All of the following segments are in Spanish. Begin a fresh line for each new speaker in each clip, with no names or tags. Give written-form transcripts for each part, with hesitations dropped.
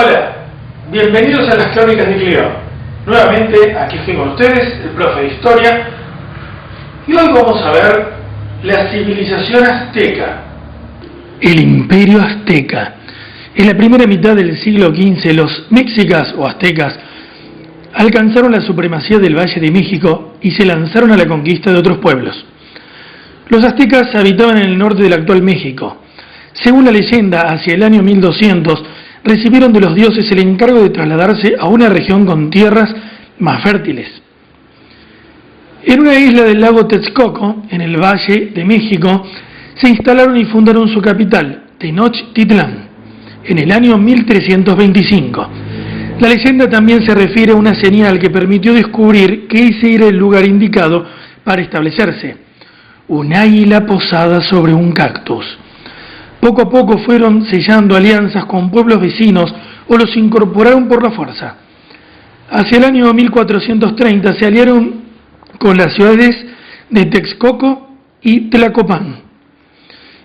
Hola, bienvenidos a las Crónicas de Cleón. Nuevamente aquí estoy con ustedes, el profe de Historia, y hoy vamos a ver la civilización azteca.
El Imperio Azteca. En la primera mitad del siglo XV, los mexicas o aztecas alcanzaron la supremacía del Valle de México y se lanzaron a la conquista de otros pueblos. Los aztecas habitaban en el norte del actual México. Según la leyenda, hacia el año 1200, recibieron de los dioses el encargo de trasladarse a una región con tierras más fértiles. En una isla del lago Texcoco, en el Valle de México, se instalaron y fundaron su capital, Tenochtitlán, en el año 1325. La leyenda también se refiere a una señal que permitió descubrir que ese era el lugar indicado para establecerse: un águila posada sobre un cactus. Poco a poco fueron sellando alianzas con pueblos vecinos o los incorporaron por la fuerza. Hacia el año 1430 se aliaron con las ciudades de Texcoco y Tlacopan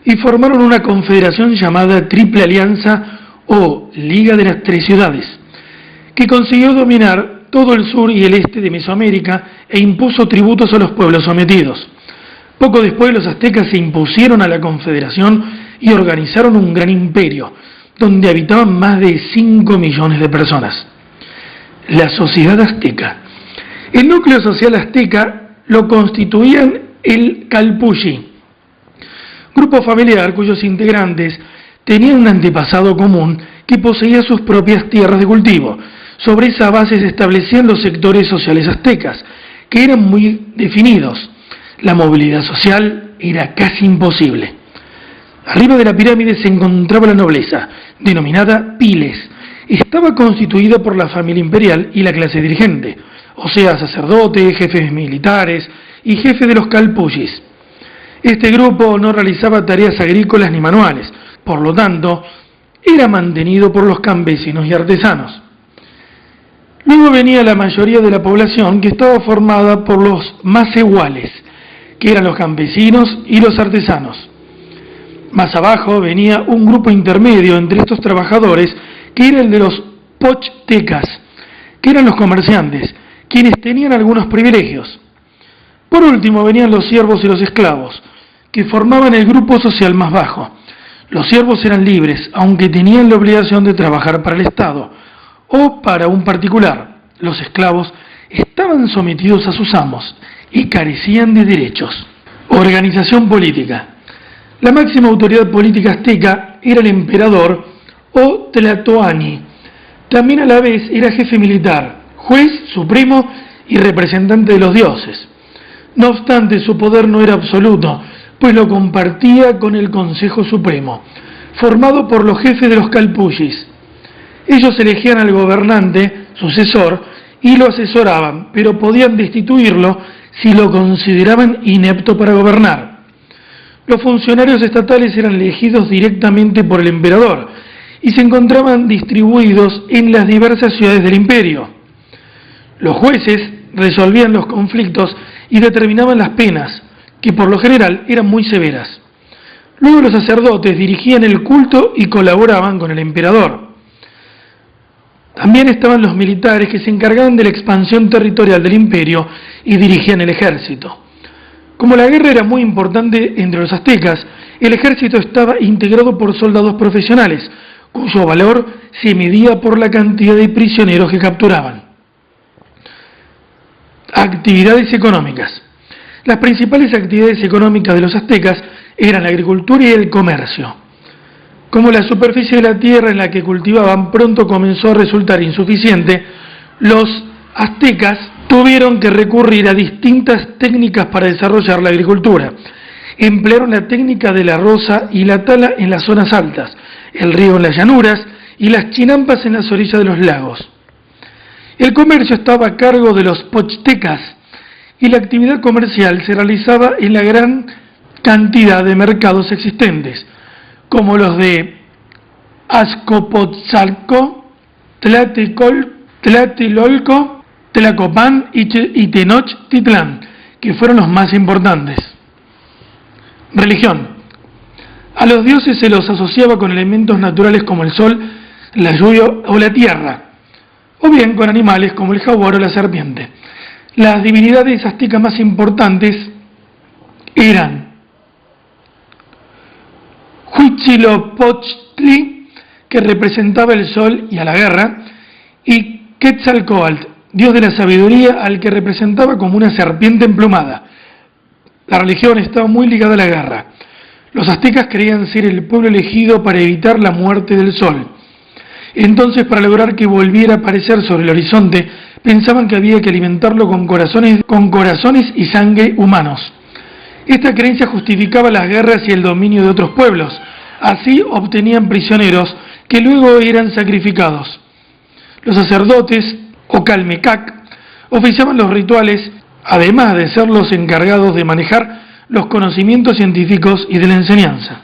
y formaron una confederación llamada Triple Alianza o Liga de las Tres Ciudades, que consiguió dominar todo el sur y el este de Mesoamérica e impuso tributos a los pueblos sometidos. Poco después los aztecas se impusieron a la confederación y organizaron un gran imperio, donde habitaban más de 5 millones de personas. La sociedad azteca. El núcleo social azteca lo constituían el Calpulli, grupo familiar cuyos integrantes tenían un antepasado común que poseía sus propias tierras de cultivo. Sobre esa base se establecían los sectores sociales aztecas, que eran muy definidos. La movilidad social era casi imposible. Arriba de la pirámide se encontraba la nobleza, denominada piles. Estaba constituida por la familia imperial y la clase dirigente, o sea, sacerdotes, jefes militares y jefes de los calpullis. Este grupo no realizaba tareas agrícolas ni manuales, por lo tanto, era mantenido por los campesinos y artesanos. Luego venía la mayoría de la población, que estaba formada por los masehuales, que eran los campesinos y los artesanos. Más abajo venía un grupo intermedio entre estos trabajadores, que era el de los pochtecas, que eran los comerciantes, quienes tenían algunos privilegios. Por último venían los siervos y los esclavos, que formaban el grupo social más bajo. Los siervos eran libres, aunque tenían la obligación de trabajar para el Estado o para un particular. Los esclavos estaban sometidos a sus amos y carecían de derechos. Organización política. La máxima autoridad política azteca era el emperador o Tlatoani. También a la vez era jefe militar, juez supremo y representante de los dioses. No obstante, su poder no era absoluto, pues lo compartía con el Consejo Supremo, formado por los jefes de los calpullis. Ellos elegían al gobernante, sucesor, y lo asesoraban, pero podían destituirlo si lo consideraban inepto para gobernar. Los funcionarios estatales eran elegidos directamente por el emperador y se encontraban distribuidos en las diversas ciudades del imperio. Los jueces resolvían los conflictos y determinaban las penas, que por lo general eran muy severas. Luego los sacerdotes dirigían el culto y colaboraban con el emperador. También estaban los militares, que se encargaban de la expansión territorial del imperio y dirigían el ejército. Como la guerra era muy importante entre los aztecas, el ejército estaba integrado por soldados profesionales, cuyo valor se medía por la cantidad de prisioneros que capturaban. Actividades económicas. Las principales actividades económicas de los aztecas eran la agricultura y el comercio. Como la superficie de la tierra en la que cultivaban pronto comenzó a resultar insuficiente, los aztecas tuvieron que recurrir a distintas técnicas para desarrollar la agricultura. Emplearon la técnica de la roza y la tala en las zonas altas, el río en las llanuras y las chinampas en las orillas de los lagos. El comercio estaba a cargo de los pochtecas y la actividad comercial se realizaba en la gran cantidad de mercados existentes, como los de Azcapotzalco, Tlatelolco, Tlacopan y Tenochtitlán, que fueron los más importantes. Religión. A los dioses se los asociaba con elementos naturales como el sol, la lluvia o la tierra, o bien con animales como el jaguar o la serpiente. Las divinidades aztecas más importantes eran Huitzilopochtli, que representaba el sol y a la guerra, y Quetzalcóatl, dios de la sabiduría, al que representaba como una serpiente emplumada. La religión estaba muy ligada a la guerra. Los aztecas creían ser el pueblo elegido para evitar la muerte del sol. Entonces, para lograr que volviera a aparecer sobre el horizonte, pensaban que había que alimentarlo con corazones y sangre humanos. Esta creencia justificaba las guerras y el dominio de otros pueblos. Así obtenían prisioneros que luego eran sacrificados. Los sacerdotes, o Calmecac, oficiaban los rituales, además de ser los encargados de manejar los conocimientos científicos y de la enseñanza.